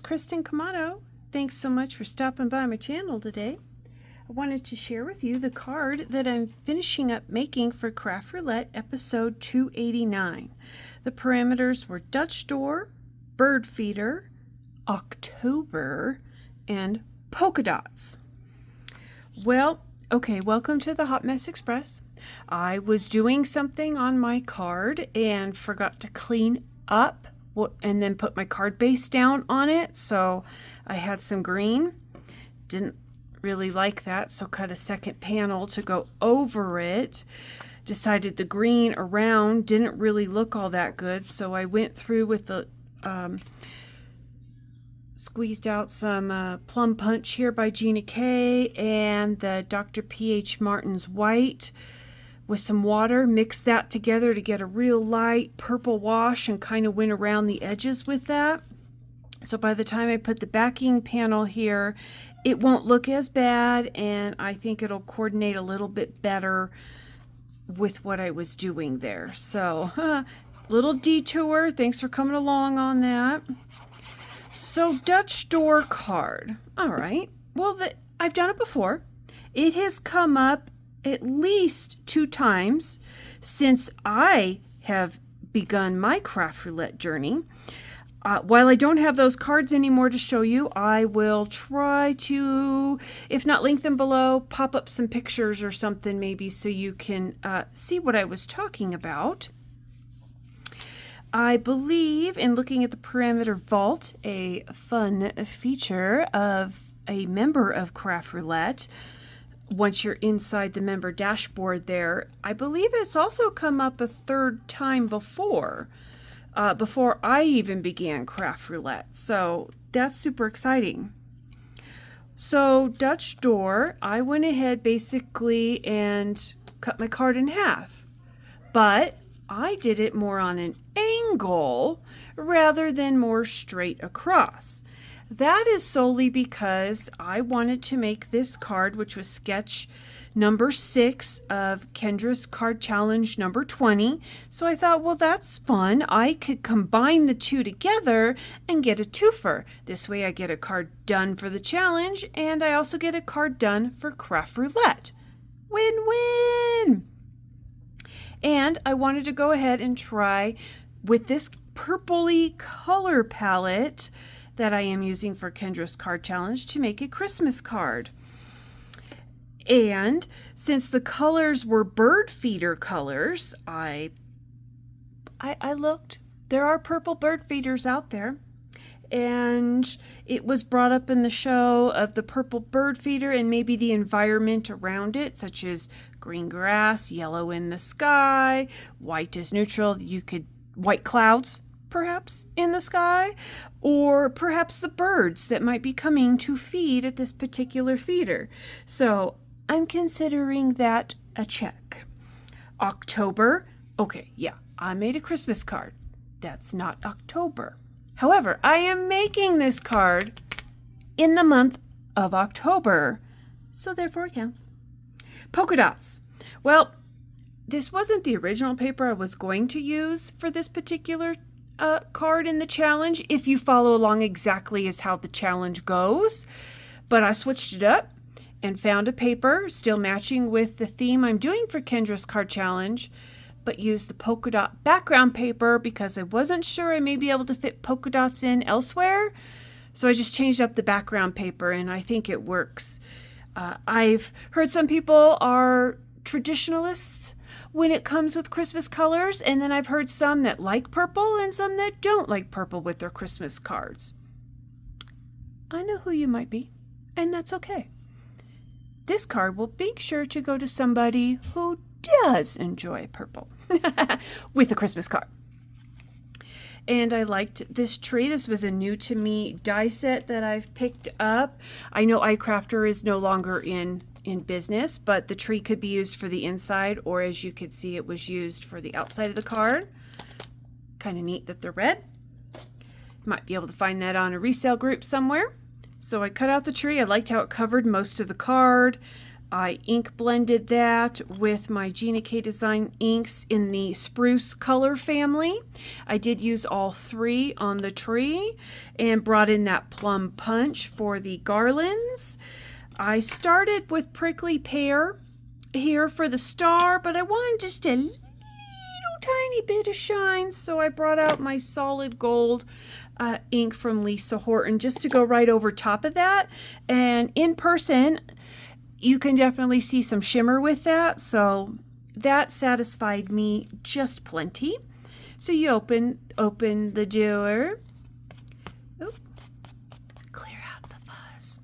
Kristin Kamado. Thanks so much for stopping by my channel today. I wanted to share with you the card that I'm finishing up making for Craft Roulette episode 289. The parameters were Dutch door, bird feeder, October, and polka dots. Well, okay, welcome to the Hot Mess Express. I was doing something on my card and forgot to clean up and then put my card base down on it. So I had some green. Didn't really like that, so cut a second panel to go over it. Decided the green around didn't really look all that good, so I went through with the squeezed out some Plum Punch here by Gina K and the Dr. P.H. Martin's white with some water, mixed that together to get a real light purple wash and kind of went around the edges with that. So by the time I put the backing panel here, it won't look as bad, and I think it'll coordinate a little bit better with what I was doing there. So little detour. Thanks for coming along on that. So Dutch door card. All right. Well, I've done it before. It has come up at least 2 times since I have begun my Craft Roulette journey. While I don't have those cards anymore to show you, I will try to, if not link them below, pop up some pictures or something maybe so you can see what I was talking about. I believe in looking at the parameter vault, a fun feature of a member of Craft Roulette. Once you're inside the member dashboard there, I believe it's also come up a 3rd time before I even began Craft Roulette. So that's super exciting. So Dutch door, I went ahead basically and cut my card in half. But I did it more on an angle rather than more straight across. That is solely because I wanted to make this card, which was sketch number 6 of Kendra's card challenge number 20. So I thought, well, that's fun. I could combine the two together and get a twofer. This way I get a card done for the challenge and I also get a card done for Craft Roulette. Win-win! And I wanted to go ahead and try with this purpley color palette that I am using for Kendra's card challenge to make a Christmas card. And since the colors were bird feeder colors, I looked. There are purple bird feeders out there. And it was brought up in the show of the purple bird feeder and maybe the environment around it, such as green grass, yellow in the sky, white is neutral. You could, white clouds perhaps in the sky, or perhaps the birds that might be coming to feed at this particular feeder. So I'm considering that a check. October, okay, yeah, I made a Christmas card. That's not October. However, I am making this card in the month of October, so therefore it counts. Polka dots. Well, this wasn't the original paper I was going to use for this particular card in the challenge, if you follow along exactly as how the challenge goes. But I switched it up and found a paper still matching with the theme I'm doing for Kendra's card challenge, but used the polka dot background paper because I wasn't sure I may be able to fit polka dots in elsewhere. So I just changed up the background paper and I think it works. I've heard some people are traditionalists when it comes with Christmas colors, and then I've heard some that like purple and some that don't like purple with their Christmas cards. I know who you might be, and that's okay. This card will make sure to go to somebody who does enjoy purple with a Christmas card. And I liked this tree. This was a new to me die set that I've picked up. I know iCrafter is no longer in business, but the tree could be used for the inside, or as you could see, it was used for the outside of the card. Kind of neat that they're red. Might be able to find that on a resale group somewhere. So I cut out the tree. I liked how it covered most of the card. I ink blended that with my Gina K Design inks in the Spruce color family. I did use all 3 on the tree and brought in that Plum punch for the garlands. I started with Prickly Pear here for the star, but I wanted just a little tiny bit of shine, so I brought out my solid gold ink from Lisa Horton just to go right over top of that. And in person, you can definitely see some shimmer with that, so that satisfied me just plenty. So you open the door. Oh, clear out the fuzz.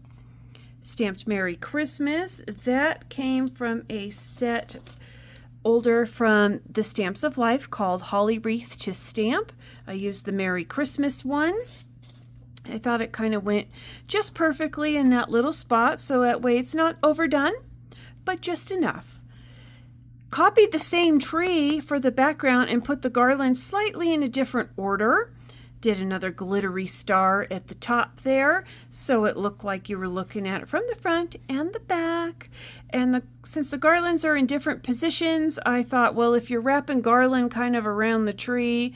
Stamped Merry Christmas. That came from a set older from the Stamps of Life called Holly Wreath to Stamp. I used the Merry Christmas one. I thought it kind of went just perfectly in that little spot, so that way it's not overdone, but just enough. Copied the same tree for the background and put the garland slightly in a different order. Did another glittery star at the top there, so it looked like you were looking at it from the front and the back. And since the garlands are in different positions, I thought, well, if you're wrapping garland kind of around the tree,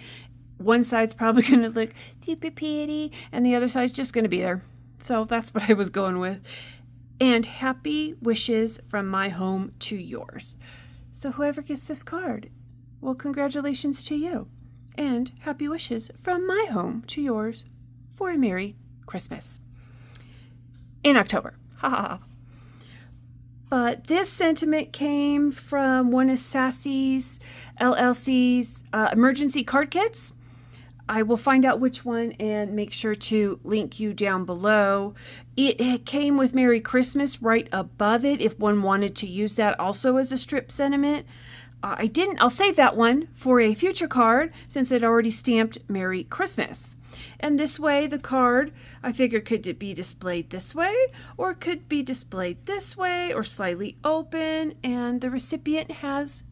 one side's probably going to look deepy pretty, and the other side's just going to be there. So that's what I was going with. And happy wishes from my home to yours. So whoever gets this card, well, congratulations to you. And happy wishes from my home to yours for a Merry Christmas. In October. Ha ha ha. But this sentiment came from one of Sassy's LLC's emergency card kits. I will find out which one and make sure to link you down below. It came with Merry Christmas right above it if one wanted to use that also as a strip sentiment. I didn't. I'll save that one for a future card since it already stamped Merry Christmas. And this way the card, I figured, could be displayed this way or could be displayed this way or slightly open, and the recipient has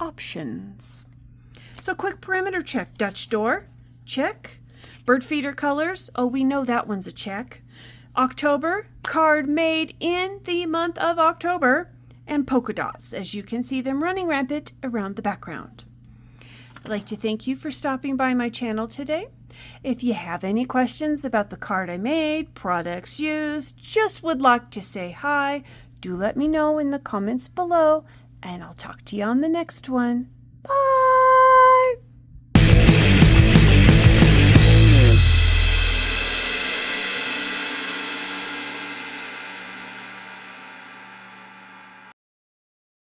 options. So quick perimeter check. Dutch door, check. Bird feeder colors, oh, we know that one's a check. October, card made in the month of October. And polka dots, as you can see them running rampant around the background. I'd like to thank you for stopping by my channel today. If you have any questions about the card I made, products used, just would like to say hi, do let me know in the comments below, and I'll talk to you on the next one. Bye!